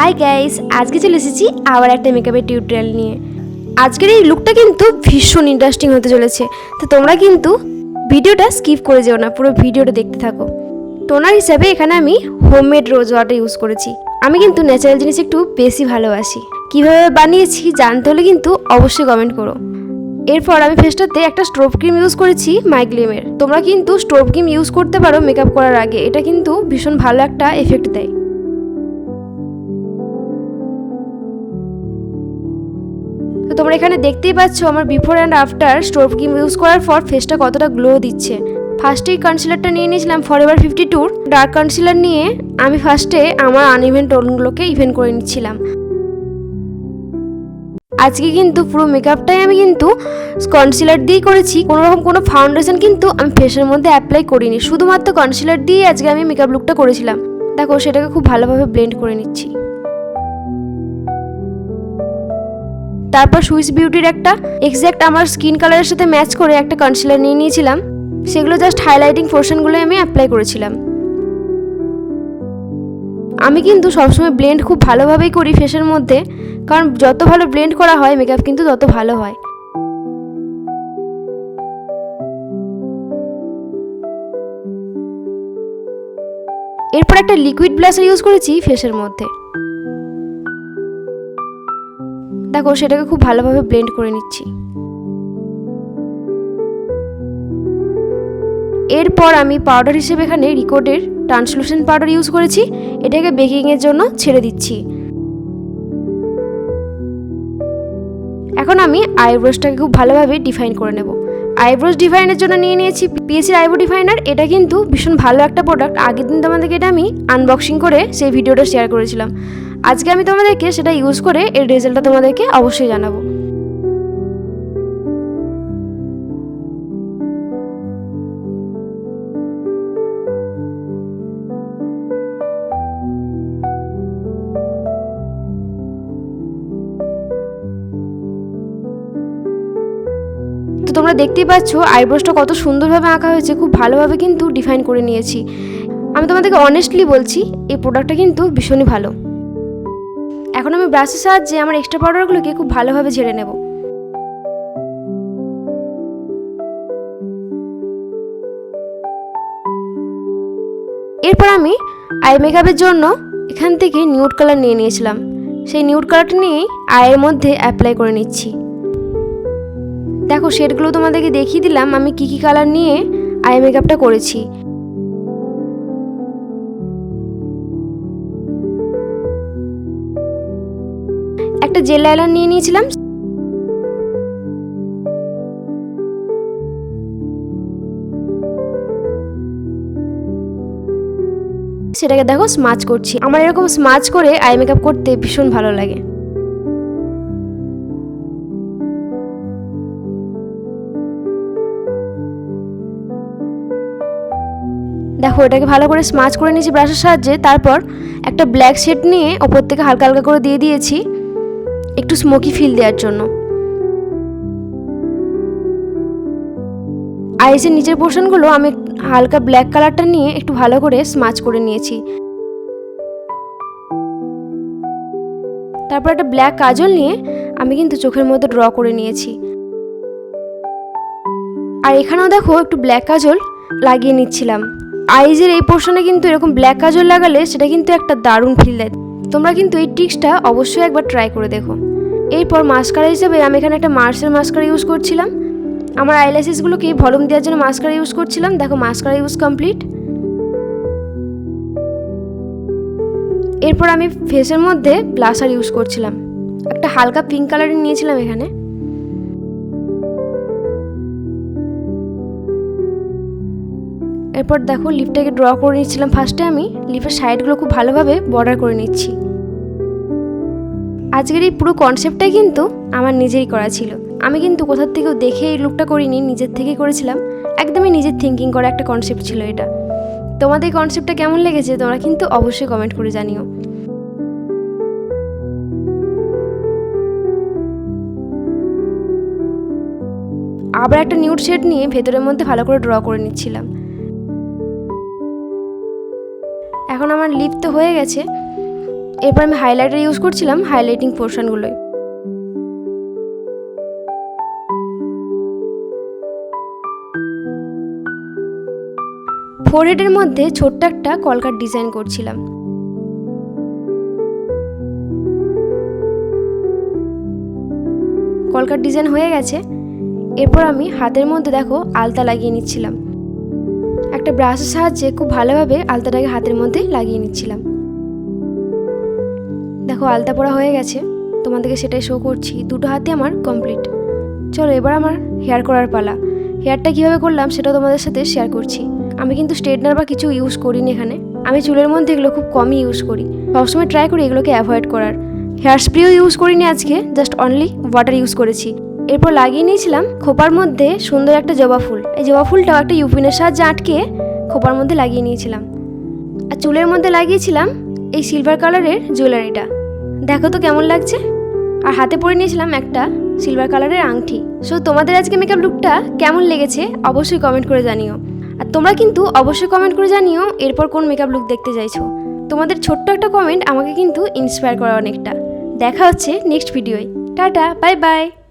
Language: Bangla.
হাই গাইস, আজকে চলে এসেছি আবার একটা মেকআপের টিউটোরিয়াল নিয়ে। আজকের এই লুকটা কিন্তু ভীষণ ইন্টারেস্টিং হতে চলেছে, তো তোমরা কিন্তু ভিডিওটা স্কিপ করে যেও না, পুরো ভিডিওটা দেখতে থাকো। টোনার হিসাবে এখানে আমি হোমমেড রোজ ওয়াটার ইউজ করেছি। আমি কিন্তু ন্যাচারাল জিনিস একটু বেশি ভালোবাসি। কিভাবে বানিয়েছি জানতে হলে কিন্তু অবশ্যই কমেন্ট করো। এরপর আমি ফেসটাতে একটা স্ট্রোব ক্রিম ইউজ করেছি মাইগ্লেমের। তোমরা কিন্তু স্ট্রোব ক্রিম ইউজ করতে পারো মেকআপ করার আগে, এটা কিন্তু ভীষণ ভালো একটা এফেক্ট দেয়। তো তোমরা এখানে দেখতেই পাচ্ছ আমার before and after strobe cream use করার পর ফেসটা কতটা গ্লো দিচ্ছে। ফার্স্টেই কনসিলারটা নিয়ে নিয়েছিলাম ফরএভার 52 ডার্ক কনসিলার নিয়ে আমি ফার্স্টে আমার আনইভেন টোনগুলোকে ইভেন করে নিচ্ছিলাম। আজকে কিন্তু পুরো মেকআপটাই আমি কিন্তু কনসিলার দিয়েই করেছি, কোনোরকম কোনো ফাউন্ডেশন কিন্তু আমি ফেসের মধ্যে অ্যাপ্লাই করিনি, শুধুমাত্র কনসিলার দিয়ে আজকে আমি মেকআপ লুকটা করেছিলাম। দেখো সেটাকে খুব ভালোভাবে ব্লেন্ড করে নিচ্ছি। তারপর সুইস বিউটির একটা এক্স্যাক্ট আমার স্কিন কালারের সাথে ম্যাচ করে একটা কনসিলার নিয়ে নিয়েছিলাম, সেগুলো জাস্ট হাইলাইটিং পোর্শনগুলো আমি অ্যাপ্লাই করেছিলাম। আমি কিন্তু সবসময় ব্লেন্ড খুব ভালোভাবেই করি ফেসের মধ্যে, কারণ যত ভালো ব্লেন্ড করা হয় মেকআপ কিন্তু তত ভালো হয়। এরপর একটা লিকুইড ব্লাশার ইউজ করেছি ফেসের মধ্যে। দেখো সেটাকে খুব ভালোভাবে ব্লেন্ড করে নিচ্ছি। এরপর আমি পাউডার হিসেবে এখানে রিকোডের ট্রান্সলুসেন্ট পাউডার ইউজ করেছি, এটাকে বেকিংয়ের জন্য ছেড়ে দিচ্ছি। এখন আমি আইব্রোসটাকে খুব ভালোভাবে ডিফাইন করে নেব। আইব্রোস ডিফাইনের জন্য নিয়ে নিয়েছি পিএসির আইব্রো ডিফাইনার। এটা কিন্তু ভীষণ ভালো একটা প্রোডাক্ট। আগের দিন তোমাদেরকে এটা আমি আনবক্সিং করে সেই ভিডিওটা শেয়ার করেছিলাম। আজকে আমি তোমাদেরকে সেটা ইউজ করে এর রেজাল্টটা তোমাদেরকে অবশ্যই জানাবো। তো তোমরা দেখতেই পাচ্ছ আইব্রোসটা কত সুন্দরভাবে আঁকা হয়েছে, খুব ভালোভাবে কিন্তু ডিফাইন করে নিয়েছি। আমি তোমাদেরকে অনেস্টলি বলছি এই প্রোডাক্টটা কিন্তু ভীষণই ভালো। এখন আমি ব্রাশের সাহায্যে আমার এক্সট্রা পাউডারগুলোকে খুব ভালোভাবে ঝেড়ে নেব। এরপর আমি আই মেকআপের জন্য এখান থেকে নিউড কালার নিয়ে নিয়েছিলাম, সেই নিউড কালারটা নিয়েই আইয়ের মধ্যে অ্যাপ্লাই করে নিচ্ছি। দেখো শেডগুলো তোমাদেরকে দেখিয়ে দিলাম আমি কি কি কালার নিয়ে আই মেকআপটা করেছি। একটা জেল লাইনার নিয়ে নিয়েছিলাম, সেটাকে দেখো স্মাচ করছি। আমার এরকম স্মাচ করে আই মেকআপ করতে ভীষণ ভালো লাগে। দেখো এটাকে ভালো করে স্মাচ করে নিয়েছি ব্রাশের সাহায্যে। তারপর একটা ব্ল্যাক শেড নিয়ে ওপর থেকে হালকা হালকা করে দিয়ে দিয়েছি একটু স্মোকি ফিল দেওয়ার জন্য। আইসের নিচের পোর্শনগুলো আমি হালকা ব্ল্যাক কালারটা নিয়ে একটু ভালো করে স্মাচ করে নিয়েছি। তারপর একটা ব্ল্যাক কাজল নিয়ে আমি কিন্তু চোখের মধ্যে ড্র করে নিয়েছি। আর এখানেও দেখো একটু ব্ল্যাক কাজল লাগিয়ে নিচ্ছিলাম। আইজের এই পোর্শনে কিন্তু এরকম ব্ল্যাক কাজল লাগালে সেটা কিন্তু একটা দারুণ ফিল দেয়। তোমরা কিন্তু এই ট্রিক্সটা অবশ্যই একবার ট্রাই করে দেখো। এরপর মাস্কারা হিসেবে আমি এখানে একটা মার্সের মাস্কারা ইউজ করছিলাম। আমার আইল্যাশেসগুলোকে ভলিউম দেওয়ার জন্য মাস্কারা ইউজ করছিলাম। দেখো মাস্কারা ইউজ কমপ্লিট। এরপর আমি ফেসের মধ্যে ব্লাশার ইউজ করছিলাম, একটা হালকা পিঙ্ক কালারের নিয়েছিলাম এখানে। এরপর দেখো লিপটাকে ড্র করে নিচ্ছিলাম। ফার্স্টে আমি লিপের সাইডগুলো খুব ভালোভাবে বর্ডার করে নিচ্ছি। আজকের এই পুরো কনসেপ্টটাই কিন্তু আমার নিজেই করা ছিল। আমি কিন্তু কোথার থেকেও দেখে এই লুকটা করিনি, নিজের থেকেই করেছিলাম। একদমই নিজের থিঙ্কিং করা একটা কনসেপ্ট ছিল এটা। তোমাদের এই কনসেপ্টটা কেমন লেগেছে তোমরা কিন্তু অবশ্যই কমেন্ট করে জানিও। আবার একটা নিউড শেড নিয়ে ভেতরের মধ্যে ভালো করে ড্র করে নিচ্ছিলাম। এখন আমার লিপ তো হয়ে গেছে, এরপর আমি হাইলাইটার ইউজ করছিলাম হাইলাইটিং পোর্শনগুলোয়। ফোরহেডের মধ্যে ছোট্ট একটা কলকার ডিজাইন করছিলাম। কলকার ডিজাইন হয়ে গেছে। এরপর আমি হাতের মধ্যে দেখো আলতা লাগিয়ে নিচ্ছিলাম। একটা ব্রাশের সাহায্যে খুব ভালোভাবে আলতাটাকে হাতের মধ্যে লাগিয়ে নিচ্ছিলাম। দেখো আলতা পরা হয়ে গেছে, তোমাদেরকে সেটাই শো করছি। দুটো হাতে আমার কমপ্লিট। চলো এবার আমার হেয়ার করার পালা। হেয়ারটা কীভাবে করলাম সেটাও তোমাদের সাথে শেয়ার করছি। আমি কিন্তু স্ট্রেটনার বা কিছু ইউজ করিনি এখানে। আমি চুলের মধ্যে এগুলো খুব কমই ইউজ করি। সবসময় ট্রাই করি এগুলোকে অ্যাভয়েড করার। হেয়ার স্প্রেও ইউজ করিনি আজকে, জাস্ট অনলি ওয়াটার ইউজ করেছি। এরপর লাগিয়ে নিয়েছিলাম খোপার মধ্যে সুন্দর একটা জবা ফুল। এই জবা ফুলটাও একটা ইউপিনের সাহায্যে আটকে খোপার মধ্যে লাগিয়ে নিয়েছিলাম। আর চুলের মধ্যে লাগিয়েছিলাম এই সিলভার কালারের জুয়েলারিটা। দেখো তো কেমন লাগছে। আর হাতে পরে নিয়েছিলাম একটা সিলভার কালারের আংটি। সো তোমাদের আজকে মেকআপ লুকটা কেমন লেগেছে অবশ্যই কমেন্ট করে জানিও। আর তোমরা কিন্তু অবশ্যই কমেন্ট করে জানিও এরপর কোন মেকআপ লুক দেখতে চাইছো। তোমাদের ছোট্ট একটা কমেন্ট আমাকে কিন্তু ইন্সপায়ার করে অনেকটা। দেখা হচ্ছে নেক্সট ভিডিওয়। Tata, bye by.